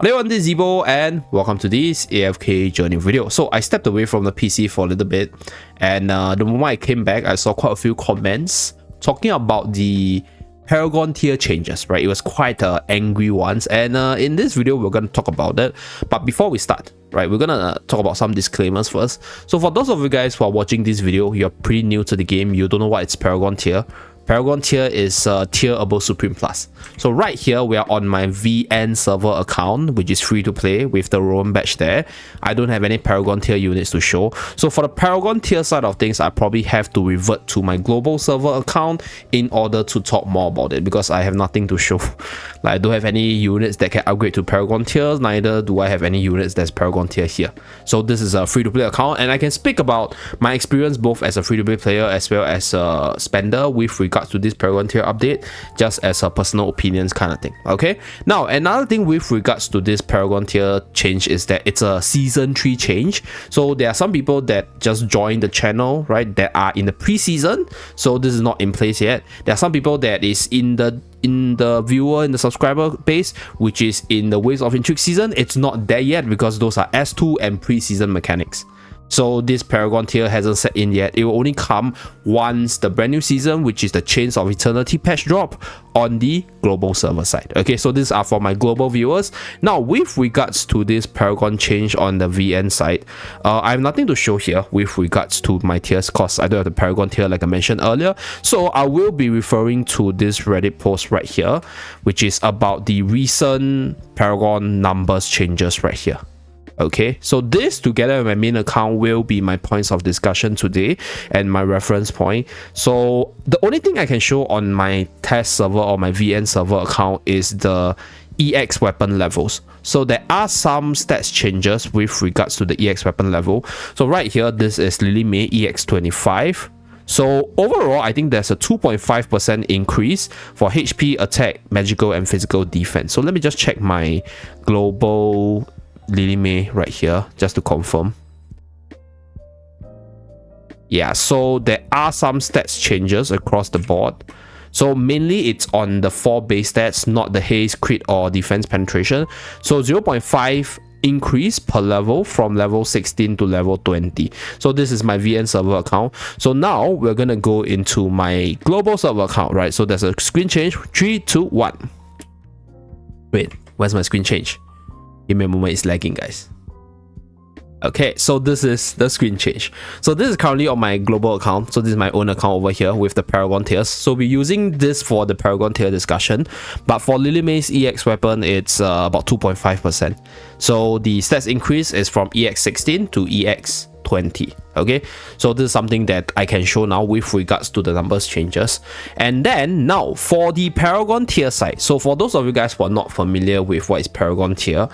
Hello, I'm Zeeebo and welcome to this AFK journey video. So I stepped away from the PC for a little bit, and the moment I came back, I saw quite a few comments talking about the Paragon tier changes, right? It was quite angry ones, and in this video we're going to talk about that. But before we start, right, we're gonna talk about some disclaimers first. So for those of you guys who are watching this video, you're pretty new to the game, you don't know what it's Paragon tier. Paragon tier is tier above Supreme Plus. So right here, we are on my VN server account, which is free to play with the Roman badge there. I don't have any Paragon tier units to show. So for the Paragon tier side of things, I probably have to revert to my global server account in order to talk more about it, because I have nothing to show. Like, I don't have any units that can upgrade to Paragon tiers, neither do I have any units that's Paragon tier here. So this is a free to play account, and I can speak about my experience both as a free to play player as well as a spender with regards to this Paragon tier update, just as a personal opinions kind of thing. Okay, now another thing with regards to this Paragon tier change is that it's a season 3 change. So there are some people that just joined the channel, right, that are in the pre-season, so this is not in place yet. There are some people that is in the viewer, in the subscriber base, which is in the Waves of Intrigue season. It's not there yet because those are S2 and pre-season mechanics. So this Paragon tier hasn't set in yet. It will only come once the brand new season, which is the Chains of Eternity patch drop on the global server side. Okay, so these are for my global viewers. Now, with regards to this Paragon change on the VN side, I have nothing to show here with regards to my tiers, because I don't have the Paragon tier like I mentioned earlier. So I will be referring to this Reddit post right here, which is about the recent Paragon numbers changes right here. Okay, so this together with my main account will be my points of discussion today and my reference point. So the only thing I can show on my test server or my VN server account is the EX weapon levels. So there are some stats changes with regards to the EX weapon level. So right here, this is Lily May EX25. So overall, I think there's a 2.5% increase for HP, attack, magical, and physical defense. So let me just check my global Lily May right here just to confirm. Yeah, so there are some stats changes across the board. So mainly it's on the 4 base stats, not the haste, crit, or defense penetration. So 0.5 increase per level from level 16 to level 20. So this is my VN server account. So now we're gonna go into my global server account, right? So there's a screen change. 3, 2, 1. Wait, where's my screen change? Give me a moment, it's lagging, guys. Okay, so this is the screen change. So this is currently on my global account. So this is my own account over here with the Paragon tiers. So we're using this for the Paragon tier discussion. But for Lily May's EX weapon, it's about 2.5%. So the stats increase is from EX16 to EX20. Okay, so this is something that I can show now with regards to the numbers changes. And then now for the Paragon tier side, so for those of you guys who are not familiar with what is Paragon tier,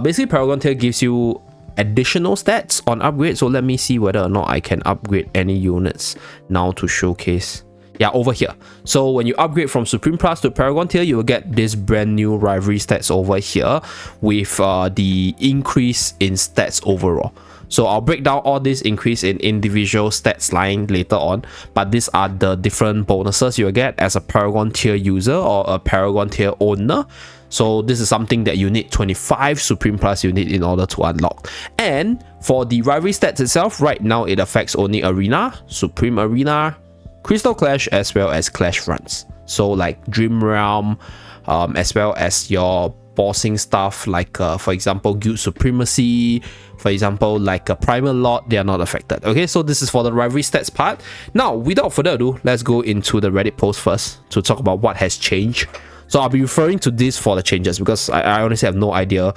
basically Paragon tier gives you additional stats on upgrade. So let me see whether or not I can upgrade any units now to showcase. Yeah, over here. So when you upgrade from Supreme Plus to Paragon tier, you will get this brand new Rivalry stats over here with the increase in stats overall. So I'll break down all this increase in individual stats line later on, but these are the different bonuses you'll get as a Paragon tier user or a Paragon tier owner. So this is something that you need 25 Supreme Plus unit in order to unlock. And for the Rivalry stats itself, right now it affects only Arena, Supreme Arena, Crystal Clash, as well as Clash runs. So like Dream Realm, as well as your bossing stuff like for example Guild Supremacy, for example like a Primal Lord, they are not affected. Okay, so this is for the Rivalry stats part. Now without further ado, let's go into the Reddit post first to talk about what has changed. So I'll be referring to this for the changes because I honestly have no idea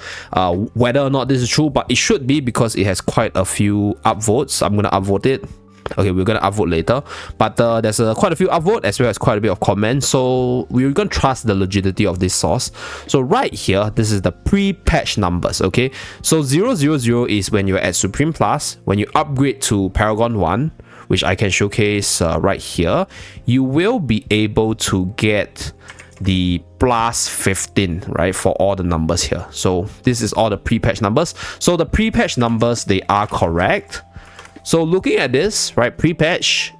whether or not this is true, but it should be because it has quite a few upvotes. I'm gonna upvote it. Okay, we're gonna upvote later, but there's quite a few upvote as well as quite a bit of comments, so we're gonna trust the legitimacy of this source. So right here, this is the pre-patch numbers. Okay, so 000 is when you're at Supreme Plus. When you upgrade to Paragon 1, which I can showcase right here, you will be able to get the plus 15, right, for all the numbers here. So this is all the pre-patch numbers. So the pre-patch numbers, they are correct. So looking at this, right, pre-patch,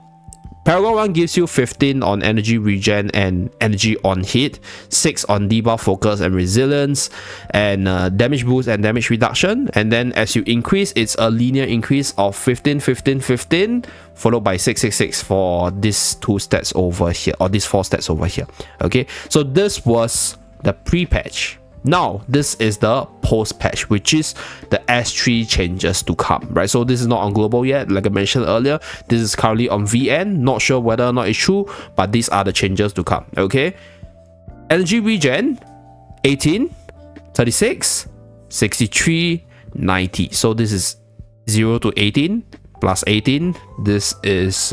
Paragon 1 gives you 15 on energy regen and energy on hit, 6 on debuff focus and resilience, and damage boost and damage reduction. And then as you increase, it's a linear increase of 15, 15, 15, followed by 6, 6, 6 for these 2 stats over here, or these 4 stats over here. Okay, so this was the pre-patch. Now, this is the post-patch, which is the S3 changes to come, right? So this is not on global yet, like I mentioned earlier. This is currently on VN. Not sure whether or not it's true, but these are the changes to come, okay? Energy regen, 18, 36, 63, 90. So this is 0 to 18 plus 18. This is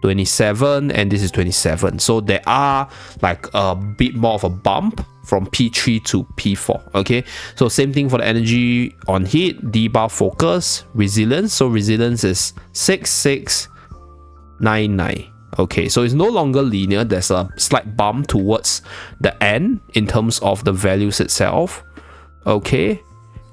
27, and this is 27. So there are like a bit more of a bump from P3 to P4. Okay, so same thing for the energy on hit, debuff focus, resilience. So resilience is 6, 6, 9, 9. Okay, so it's no longer linear. There's a slight bump towards the end in terms of the values itself. Okay,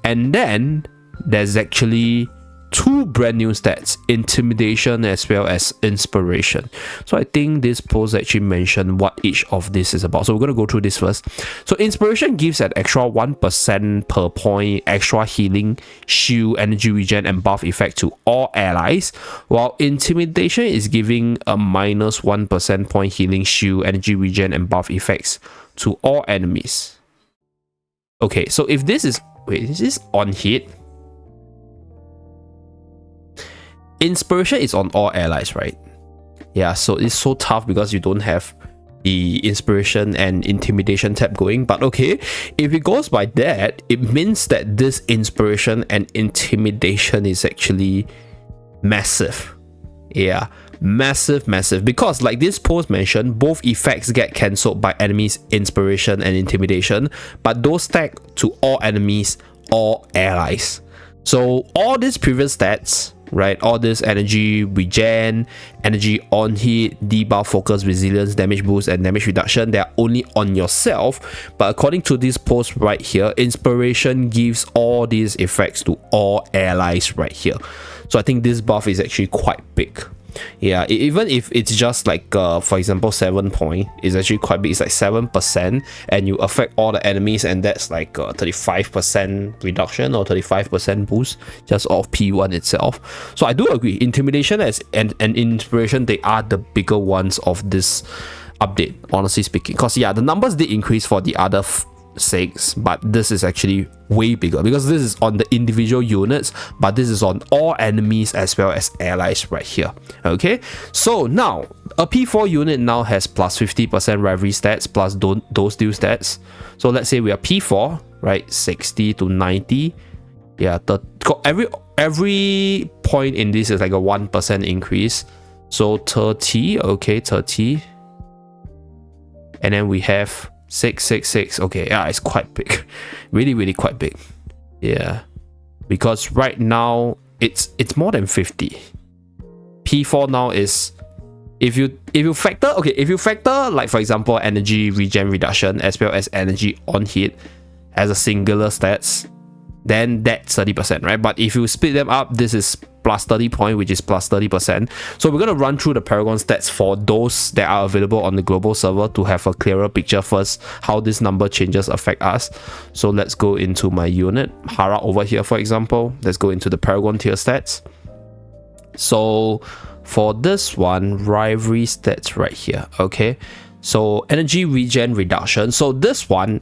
and then there's actually 2 brand new stats, intimidation as well as inspiration. So I think this post actually mentioned what each of this is about. So we're going to go through this first. So inspiration gives an extra 1% per point extra healing, shield, energy regen and buff effect to all allies, while intimidation is giving a minus 1% point healing, shield, energy regen and buff effects to all enemies. Okay, so if this is, wait, is this on hit? Inspiration is on all allies, right? Yeah, so it's so tough because you don't have the inspiration and intimidation tab going. But okay, if it goes by that, it means that this inspiration and intimidation is actually massive. Yeah, massive, because like this post mentioned, both effects get cancelled by enemies' inspiration and intimidation, but those stack to all enemies, all allies. So all these previous stats, right, all this energy regen, energy on hit, debuff focus, resilience, damage boost and damage reduction, they're only on yourself. But according to this post right here, inspiration gives all these effects to all allies right here. So I think this buff is actually quite big. Yeah, even if it's just like for example 7 point, is actually quite big. It's like 7% and you affect all the enemies, and that's like 35% reduction or 35% boost just off P1 itself. So I do agree, intimidation and inspiration, they are the bigger ones of this update, honestly speaking, because yeah, the numbers did increase for the other 6, but this is actually way bigger because this is on the individual units, but this is on all enemies as well as allies right here. Okay, so now a P4 unit now has plus 50% rivalry stats plus those deal stats. So let's say we are P4, right? 60 to 90. Yeah, every point in this is like a 1% increase. So 30, okay, 30, and then we have 6, 6, 6. Okay, yeah, it's quite big, really quite big. Yeah, because right now it's more than 50. P4 now is, if you factor, okay, if you factor like for example energy regen reduction as well as energy on hit as a singular stats, then that's 30%, right? But if you split them up, this is plus 30 point, which is plus 30%. So we're going to run through the Paragon stats for those that are available on the global server to have a clearer picture first, how this number changes affect us. So let's go into my unit, Hara over here, for example. Let's go into the Paragon tier stats. So for this one, rivalry stats right here, okay? So energy regen reduction. So this one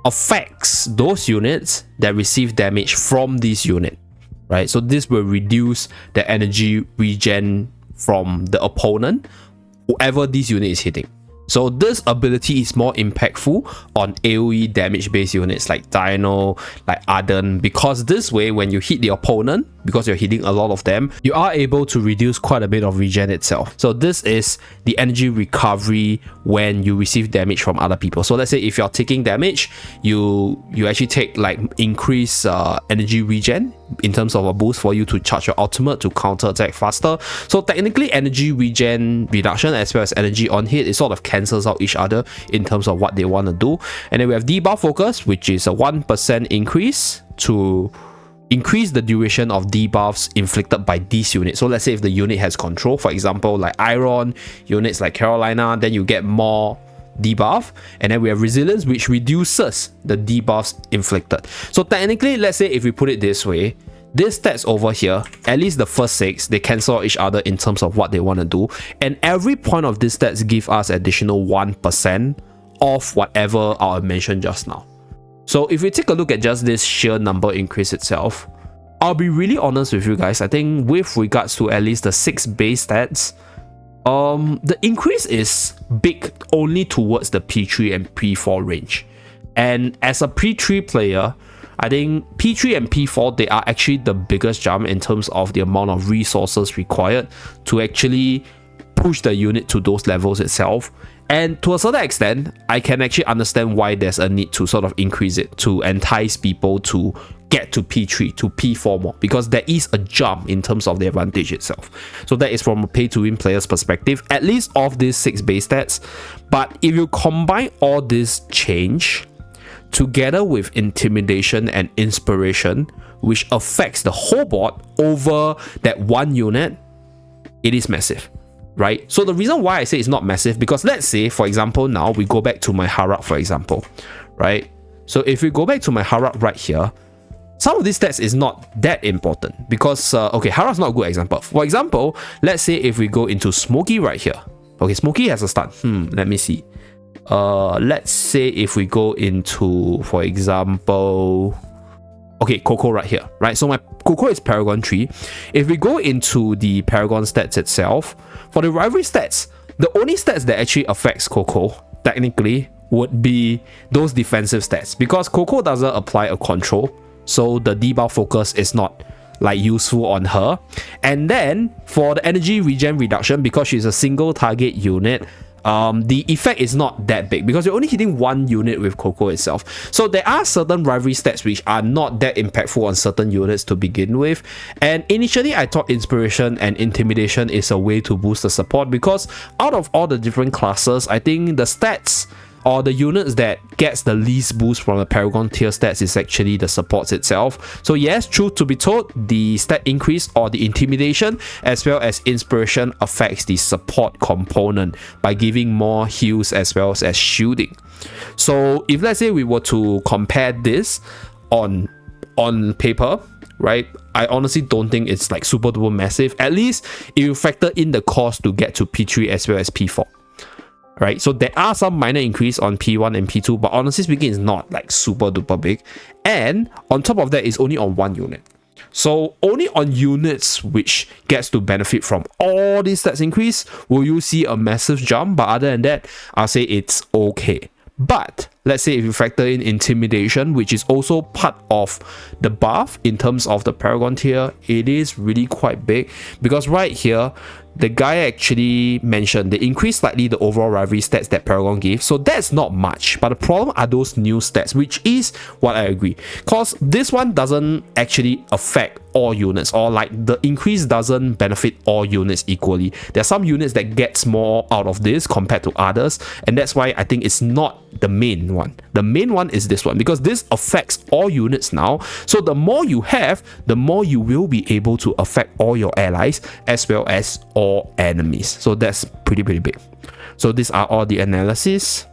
affects those units that receive damage from this unit, right? So this will reduce the energy regen from the opponent, whoever this unit is hitting. So this ability is more impactful on AoE damage based units like Dino, like Arden, because this way when you hit the opponent, because you're hitting a lot of them, you are able to reduce quite a bit of regen itself. So this is the energy recovery when you receive damage from other people. So let's say if you're taking damage, you actually take like increase energy regen in terms of a boost for you to charge your ultimate to counter attack faster. So technically energy regen reduction as well as energy on hit, it sort of cancels out each other in terms of what they want to do. And then we have debuff focus, which is a 1% increase to increase the duration of debuffs inflicted by this unit. So let's say if the unit has control, for example, like Iron, units like Carolina, then you get more debuff. And then we have resilience, which reduces the debuffs inflicted. So technically, let's say if we put it this way, these stats over here, at least the first 6, they cancel each other in terms of what they want to do. And every point of these stats give us additional 1% of whatever I mentioned just now. So if we take a look at just this sheer number increase itself, I'll be really honest with you guys. I think with regards to at least the 6 base stats, the increase is big only towards the P3 and P4 range. And as a P3 player, I think P3 and P4, they are actually the biggest jump in terms of the amount of resources required to actually push the unit to those levels itself. And to a certain extent, I can actually understand why there's a need to sort of increase it to entice people to get to P3 to P4 more, because there is a jump in terms of the advantage itself. So that is from a pay to win player's perspective, at least of these 6 base stats. But if you combine all this change together with intimidation and inspiration, which affects the whole board over that one unit, it is massive. Right? So the reason why I say it's not massive, because let's say, for example, now we go back to my Harak, for example, right? So if we go back to my Harak right here, some of these stats is not that important because, okay, Harak's not a good example. For example, let's say if we go into Smokey right here. Okay, Smokey has a stun. Let me see. Let's say if we go into, for example, okay, Coco right here, right? So my Coco is Paragon 3. If we go into the Paragon stats itself, for the Rivalry stats, the only stats that actually affects Coco, technically, would be those defensive stats. Because Coco doesn't apply a control, so the debuff focus is not like useful on her. And then, for the energy regen reduction, because she's a single target unit, the effect is not that big because you're only hitting one unit with Coco itself. So there are certain rivalry stats which are not that impactful on certain units to begin with. And initially I thought inspiration and intimidation is a way to boost the support, because out of all the different classes, I think the stats or the units that gets the least boost from the Paragon tier stats is actually the supports itself. So yes, truth to be told, the stat increase or the intimidation as well as inspiration affects the support component by giving more heals as well as shielding. So if let's say we were to compare this on paper, right, I honestly don't think it's like super duper massive, at least if you factor in the cost to get to P3 as well as P4. Right, so there are some minor increase on P1 and P2, but honestly speaking, it's not like super duper big. And on top of that, it's only on one unit. So only on units which gets to benefit from all these stats increase will you see a massive jump. But other than that, I'll say it's okay. But let's say if you factor in intimidation, which is also part of the buff in terms of the Paragon tier, it is really quite big, because right here the guy actually mentioned they increase slightly the overall rivalry stats that Paragon gives. So that's not much, but the problem are those new stats, which is what I agree, because this one doesn't actually affect all units, or like the increase doesn't benefit all units equally. There are some units that gets more out of this compared to others, and that's why I think it's not the main one. The main one is this one, because this affects all units now. So the more you have, the more you will be able to affect all your allies as well as all enemies. So that's pretty big. So these are all the analysis.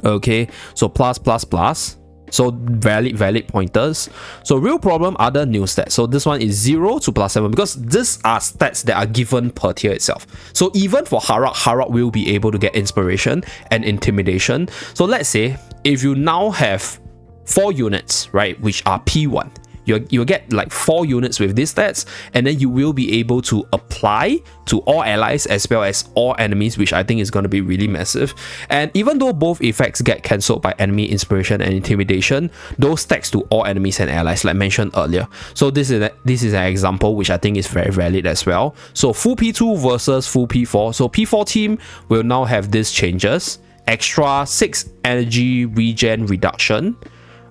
Okay, so plus. So valid pointers. So real problem, other new stats. So this one is 0 to +7, because these are stats that are given per tier itself. So even for Harak will be able to get inspiration and intimidation. So let's say if you now have 4 units, right, which are P1, you'll get like 4 units with these stats, and then you will be able to apply to all allies as well as all enemies, which I think is going to be really massive. And even though both effects get cancelled by enemy inspiration and intimidation, those stacks to all enemies and allies like mentioned earlier. So this is an example which I think is very valid as well. So full P2 versus full P4. So P4 team will now have these changes: extra 6 energy regen reduction.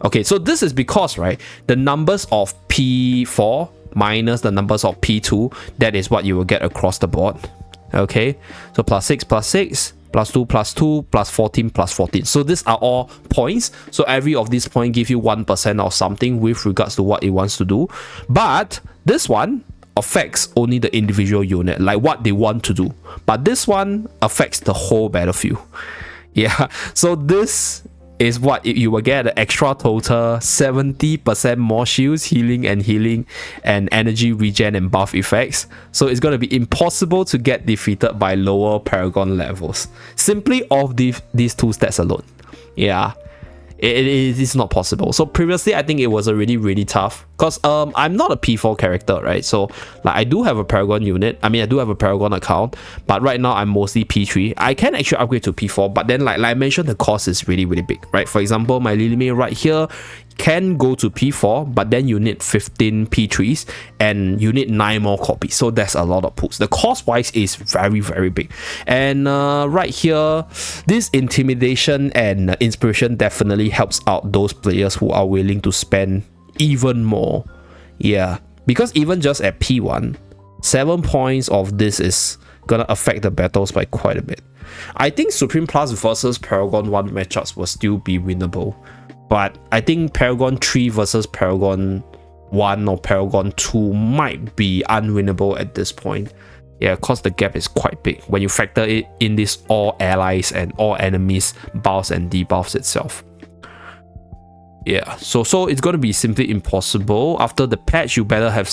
Okay, so this is because, right, the numbers of P4 minus the numbers of P2, that is what you will get across the board. Okay, so +6, +2, +2, +14, +14. So these are all points. So every of these points give you 1% of something with regards to what it wants to do. But this one affects only the individual unit, like what they want to do. But this one affects the whole battlefield. Yeah, so this is what you will get an extra total 70% more shields, healing and energy regen and buff effects. So it's going to be impossible to get defeated by lower Paragon levels simply off these two stats alone. Yeah, it is not possible. So previously I think it was a really tough, because I'm not a P4 character, right? So like I do have a Paragon unit, I do have a Paragon account, but right now I'm mostly P3. I can actually upgrade to P4, but then like I mentioned, the cost is really big, right? For example, my Lily right here can go to P4, but then you need 15 P3s and you need 9 more copies. So that's a lot of pulls. The cost wise is very big. And right here, this intimidation and inspiration definitely helps out those players who are willing to spend even more. Yeah, because even just at P1, 7 points of this is gonna affect the battles by quite a bit. I think Supreme Plus versus Paragon 1 matchups will still be winnable, but I think Paragon 3 versus Paragon 1 or Paragon 2 might be unwinnable at this point. Yeah, because the gap is quite big when you factor it in this all allies and all enemies buffs and debuffs itself. Yeah, so it's going to be simply impossible. After the patch, you better have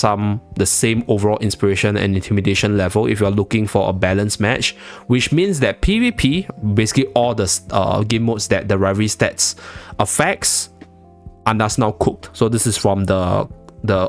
the same overall inspiration and intimidation level if you're looking for a balanced match, which means that PvP, basically all the game modes that the rivalry stats affects, and that's now cooked. So this is from the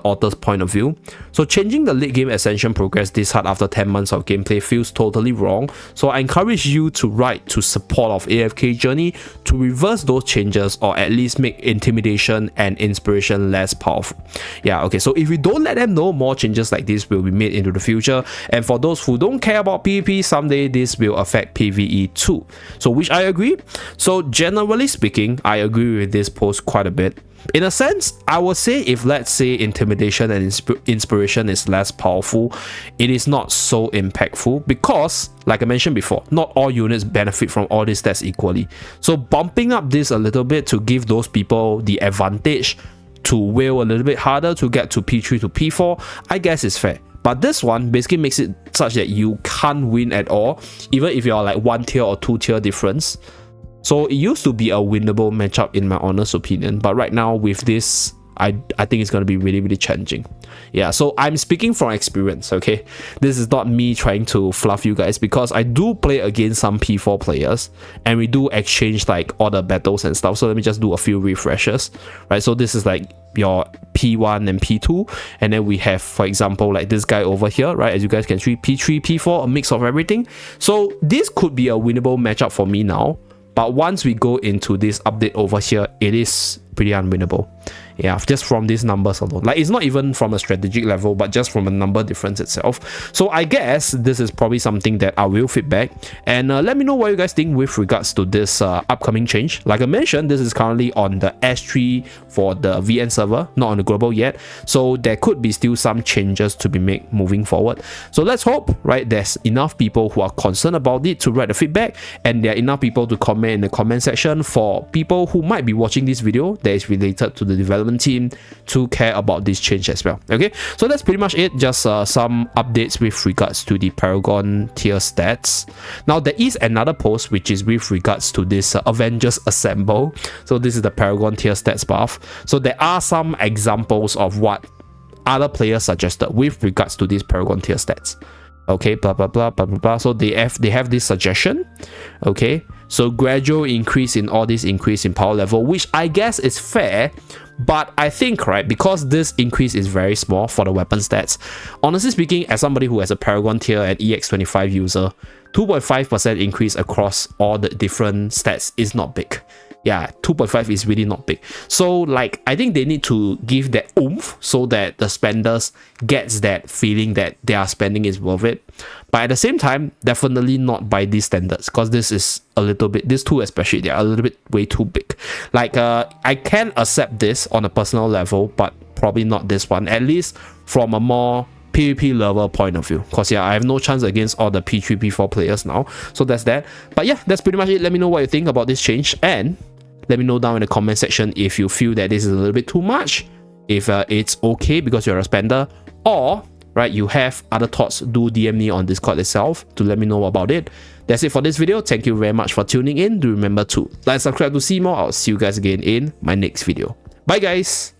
author's point of view. So changing the late game ascension progress this hard after 10 months of gameplay feels totally wrong. So I encourage you to write to support of AFK journey to reverse those changes, or at least make intimidation and inspiration less powerful. Yeah, okay, so if we don't let them know, more changes like this will be made into the future. And for those who don't care about PvP, someday this will affect PvE too. So which I agree. So generally speaking, I agree with this post quite a bit. In a sense, I would say if let's say intimidation and inspiration is less powerful, it is not so impactful, because like I mentioned before, not all units benefit from all these stats equally. So bumping up this a little bit to give those people the advantage to wheel a little bit harder to get to P3 to P4, I guess is fair. But this one basically makes it such that you can't win at all, even if you're like 1 tier or 2 tier difference. So it used to be a winnable matchup in my honest opinion, but right now with this, I think it's going to be really challenging. Yeah, so I'm speaking from experience, okay? This is not me trying to fluff you guys, because I do play against some P4 players and we do exchange like all the battles and stuff. So let me just do a few refreshes, right? So this is like your P1 and P2, and then we have, for example, like this guy over here, right? As you guys can see, P3, P4, a mix of everything. So this could be a winnable matchup for me now. But once we go into this update over here, it is pretty unwinnable. Yeah, just from these numbers alone. Like, it's not even from a strategic level, but just from a number difference itself. So I guess this is probably something that I will feedback. And let me know what you guys think with regards to this upcoming change. Like I mentioned, this is currently on the S3 for the VN server, not on the global yet. So there could be still some changes to be made moving forward. So let's hope, right, there's enough people who are concerned about it to write the feedback, and there are enough people to comment in the comment section for people who might be watching this video that is related to the development team to care about this change as well. Okay, so that's pretty much it. Just some updates with regards to the Paragon tier stats. Now there is another post which is with regards to this Avengers Assemble. So this is the Paragon tier stats buff. So there are some examples of what other players suggested with regards to these Paragon tier stats. Okay, blah blah blah blah blah blah. So they have this suggestion. Okay, so gradual increase in all this increase in power level, which I guess is fair. But I think, right, because this increase is very small for the weapon stats, honestly speaking, as somebody who has a Paragon tier and EX25 user, 2.5% increase across all the different stats is not big. Yeah, 2.5 is really not big. So like, I think they need to give that oomph so that the spenders gets that feeling that their spending is worth it. But at the same time, definitely not by these standards, because this is a little bit, these two especially, they're a little bit way too big. Like I can accept this on a personal level, but probably not this one, at least from a more PvP lover point of view. Because yeah, I have no chance against all the P3, P4 players now. So that's that. But yeah, that's pretty much it. Let me know what you think about this change, and let me know down in the comment section if you feel that this is a little bit too much, if it's okay because you're a spender, or right, you have other thoughts. Do DM me on Discord itself to let me know about it. That's it for this video. Thank you very much for tuning in. Do remember to like, subscribe to see more. I'll see you guys again in my next video. Bye guys.